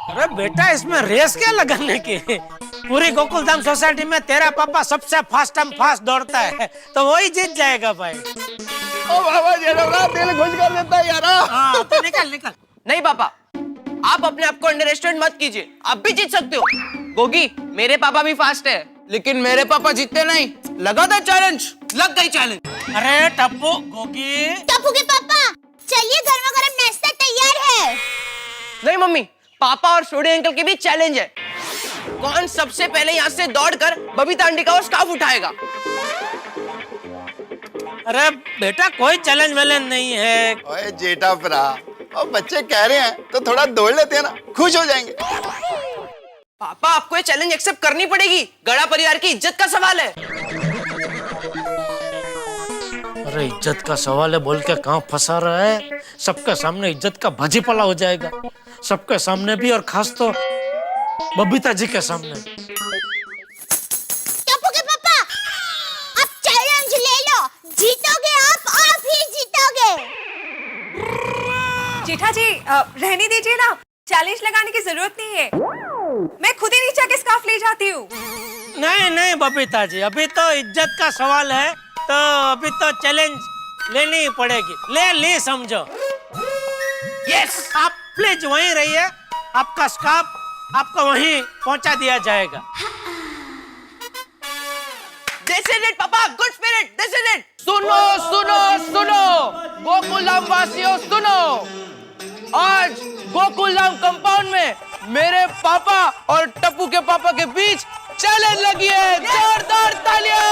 S3: अरे बेटा इसमें रेस क्या लगाने की? पूरी गोकुलधाम सोसाइटी में तेरा पापा सबसे फास्ट दौड़ता है, तो वही जीत जाएगा भाई।
S8: ओ बाबा जेठा ब्रा दिल खुश कर देता है यार।
S3: हाँ तो निकल।
S1: नहीं पापा, आप अपने आप को अंडर एस्टिमेट मत कीजिए, आप भी जीत सकते हो। गोगी, मेरे पापा भी फास्ट है, लेकिन मेरे पापा जीतते नहीं। लगा था चैलेंज, लग गई चैलेंज।
S3: अरे टप्पू गोगी।
S10: टप्पू के पापा चलिए, गर्मा गर्म नाश्ता तैयार है।
S1: नहीं मम्मी, पापा और सोडी अंकल के बीच चैलेंज है। कौन सबसे पहले यहाँ से दौड़कर बबीता आंटी का वो स्कार्फ उठाएगा।
S3: अरे बेटा कोई चैलेंज वैलेंज नहीं है।
S8: ओए जेठा ब्रा, और बच्चे कह रहे हैं तो थोड़ा दौड़ लेते हैं ना, खुश हो जाएंगे।
S1: पापा आपको ये चैलेंज एक्सेप्ट करनी पड़ेगी, गड़ा परिवार की इज्जत का सवाल है।
S3: अरे इज्जत का सवाल है बोल के कहाँ फंसा रहा है? सबके सामने इज्जत का भाजीपाला हो जाएगा, सबके सामने भी, और खास तो बबीता जी के सामने।
S10: टप्पू के पापा आप चैलेंज ले लो, जीतोगे आप ही जीतोगे।
S16: जेठा जी रहने दीजिए ना, चैलेंज लगाने की जरूरत नहीं है, मैं खुद ही नीचे के स्कार्फ ले जाती हूँ।
S3: नहीं बबीता जी, अभी तो इज्जत का सवाल है, तो अभी तो चैलेंज लेनी ही पड़ेगी। ले समझो। यस, आप प्लीज वहीं रहिए, आपका स्कार्फ आपको वहीं पहुंचा दिया जाएगा।
S1: This is it, पापा, good spirit, this is it। सुनो, गोकुलधाम वासियों सुनो, आज गोकुलधाम कंपाउंड में मेरे पापा और टप्पू के पापा के बीच चैलेंज लगी है। जोरदार तालियां।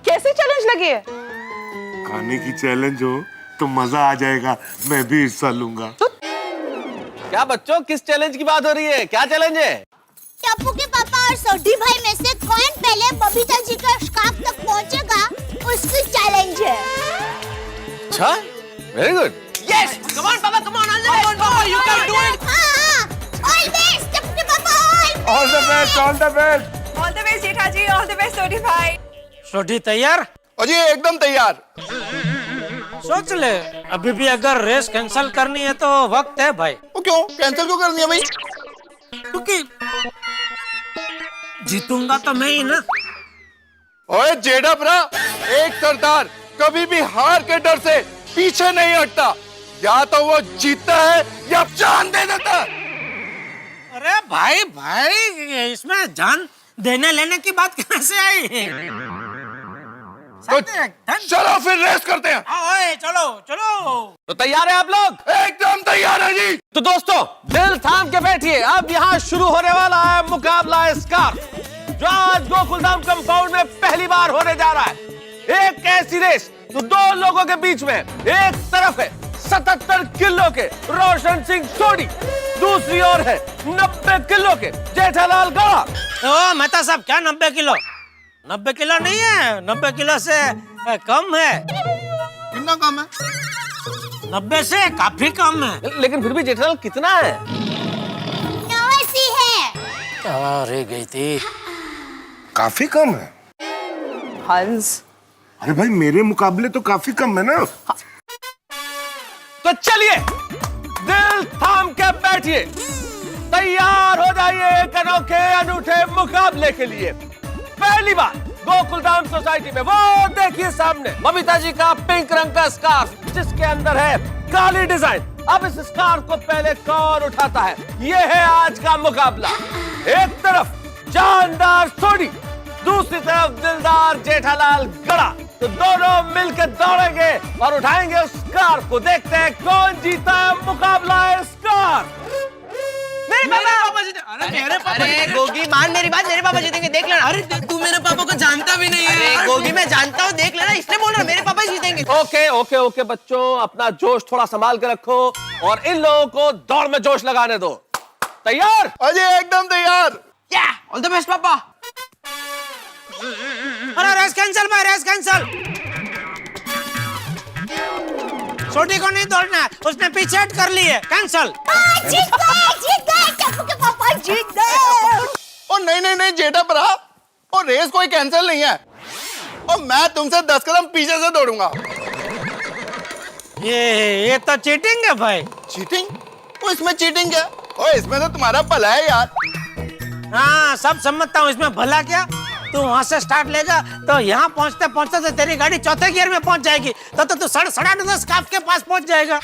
S1: कैसी चैलेंज लगी है?
S15: खाने की चैलेंज हो तो मजा आ जाएगा, मैं भी हिस्सा लूंगा।
S14: क्या बच्चों, किस चैलेंज की बात हो रही है? क्या चैलेंज है?
S10: टप्पू के पापा और सोडी भाई में से कौन पहले बबीता जी का स्कार्फ तक पहुंचेगा, उसकी चैलेंज है।
S14: अच्छा, very good.
S1: Yes, come on, Papa, come on, all the best, Papa, you can do it.
S10: हाँ, all best, टप्पू के पापा, all
S15: all the best, all the best.
S16: All the पिताजी, ऑल द बेस्ट सोडी भाई।
S3: सोडी तैयार?
S17: अजी एकदम तैयार।
S3: सोच ले, अभी भी अगर रेस कैंसिल करनी है तो वक्त है भाई।
S17: वो क्यों कैंसिल क्यों करनी है भाई?
S3: क्योंकि जीतूंगा तो मैं ही ना।
S17: ओए जेडा ब्रा, एक सरदार कभी भी हार के डर से पीछे नहीं हटता। या तो वो जीतता है या जान दे देता है।
S3: अरे भाई भाई, इसमें जान देने लेने की बात कहाँ से आई?
S17: तो चलो फिर रेस करते हैं।
S3: ओए चलो चलो।
S14: तो तैयार है आप लोग?
S17: एकदम तैयार है जी।
S14: तो दोस्तों दिल थाम के बैठिए, अब यहाँ शुरू होने वाला है मुकाबला स्कार्फ, जो आज गोकुलधाम कंपाउंड में पहली बार होने जा रहा है। एक ऐसी रेस जो दो लोगों के बीच में, एक तरफ है 77 किलो के रोशन सिंह सोडी, दूसरी ओर है 90 किलो के जेठालाल गड़ा।
S3: ओ मेहता साहब, क्या 90 किलो? 90 किलो नहीं है, 90 किलो से कम है।
S17: कितना कम है?
S3: 90 से काफी कम है।
S14: लेकिन फिर भी जेठालाल कितना है?
S10: 89 है।
S3: अरे गई थी।
S15: काफी कम है
S16: हंस।
S15: अरे भाई मेरे मुकाबले तो काफी कम है ना।
S14: तो चलिए दिल थाम के बैठिए, तैयार हो जाइए एक अनोखे अनूठे मुकाबले के लिए। पहली बार गोकुलधाम सोसाइटी में, वो देखिए सामने बबीता जी का पिंक रंग का स्कार्फ जिसके अंदर है काली डिजाइन। अब इस स्कार्फ को पहले कौन उठाता है, ये है आज का मुकाबला। एक तरफ जानदार सोडी, दूसरी तरफ दिलदार जेठालाल गड़ा। तो दोनों मिलकर दौड़ेंगे और उठाएंगे उस स्कार्फ को। देखते हैं कौन जीता है मुकाबला स्कार्फ।
S3: मेरे पापा जीते। अरे मेरे पापा।
S5: अरे गोगी मान मेरी बात, मेरे पापा जीतेंगे, देख लेना।
S3: अरे तू मेरे पापा को जानता भी नहीं है।
S5: अरे गोगी मैं जानता हूँ, देख लेना, इसलिए बोल रहा हूँ मेरे पापा जीतेंगे।
S14: ओके ओके ओके बच्चों, अपना जोश थोड़ा संभाल के रखो और इन लोगों को दौड़ में जोश लगाने दो। तैयार?
S17: अजी एकदम तैयार।
S5: क्या? ऑल द बेस्ट पापा।
S3: अरे रेस कैंसिल भाई, रेस कैंसिल। छोटी को नहीं दौड़ना है, उसने पीछे हट कर ली है, कैंसिल।
S10: जीत गए, टप्पू के पापा जीत गए।
S17: ओ नहीं नहीं नहीं जेठा ब्रा, और रेस कोई कैंसिल नहीं है। और मैं तुमसे 10 कदम पीछे से दौड़ूंगा।
S3: ये तो चीटिंग है भाई।
S17: चीटिंग? ओ इसमें चीटिंग क्या? ओ इसमें तो तुम्हारा भला है यार।
S3: हाँ सब समझता हूँ, इसमें भला क्या? तू वहाँ से स्टार्ट लेगा तो यहाँ पहुँचते पहुँचते तो तेरी गाड़ी चौथे गियर में पहुँच जाएगी, तो तू साढ़े स्कार्फ के पास पहुँच जाएगा।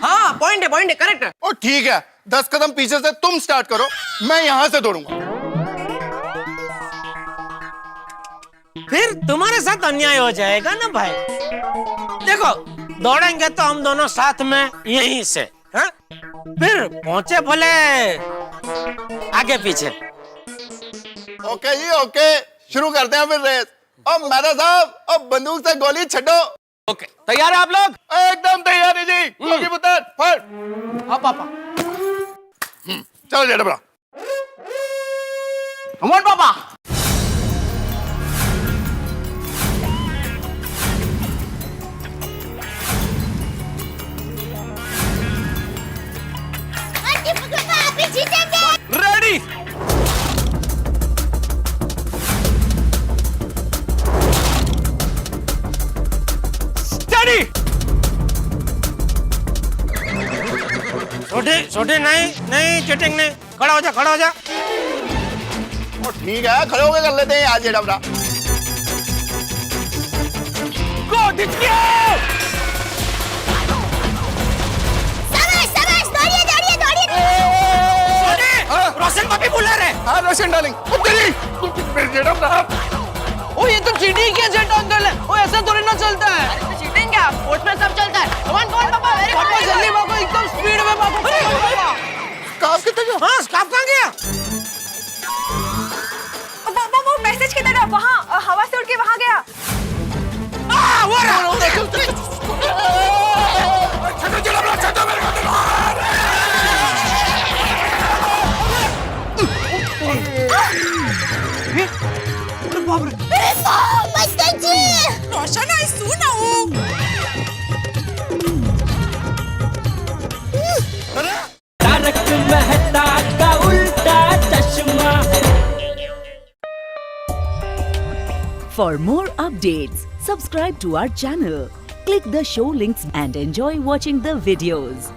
S5: हाँ पॉइंट है करेक्ट है।
S17: ओ ठीक है, 10 कदम पीछे से तुम स्टार्ट करो, मैं यहाँ से दौड़ूंगा।
S3: फिर तुम्हारे साथ अन्याय हो जाएगा ना भाई। देखो दौड़ेंगे तो हम दोनों साथ में यहीं से, हाँ? फिर पहुंचे भले आगे पीछे।
S17: ओके जी ओके, शुरू करते हैं फिर रेस। अब मेरा साहब, अब बंदूक से गोली छड़ो।
S14: ओके तैयार है आप लोग?
S17: एकदम तैयार है जी। गोली पुत्र फट।
S5: हाँ पापा।
S17: चलो जेठा ब्रा।
S5: कमॉन पापा।
S10: टप्पू के पापा आप ही जीतेंगे।
S14: रेडी? स्टडी।
S3: छोटे नहीं चीटिंग नहीं। खड़ा हो जा, खड़ा हो जा।
S17: ओ ठीक है, खड़े होके कर लेते हैं यार जेठा ब्रा।
S14: गो डिस्कियो।
S10: शाबाश, दौड़िए।
S3: रोशन पापी बुला रहे।
S17: हाँ रोशन डार्लिंग, तेरी जेठा ब्रा।
S5: ओ ये तो चीटिंग किया जेट अंकल है। ओ ऐसा थोड़ी ना चलता है। अरे तो चीटिंग क्या? स्पोर्ट्स में सब चलता है। कमान पापा, वेरी गुड। पापा जल्दी भागो, एकदम स्पीड में भागो।
S17: स्कार्फ कितना जो?
S3: हाँ स्कार्फ कहाँ गया?
S16: पापा वो मैसेज की तरह वहाँ हवा से उड़ के वहाँ गया।
S3: वो रहा।
S16: रोशन आई सुना हूँ।
S18: तारक मेहता का उल्टा चश्मा।
S12: For more updates, subscribe to our channel, click the show links and enjoy watching the videos.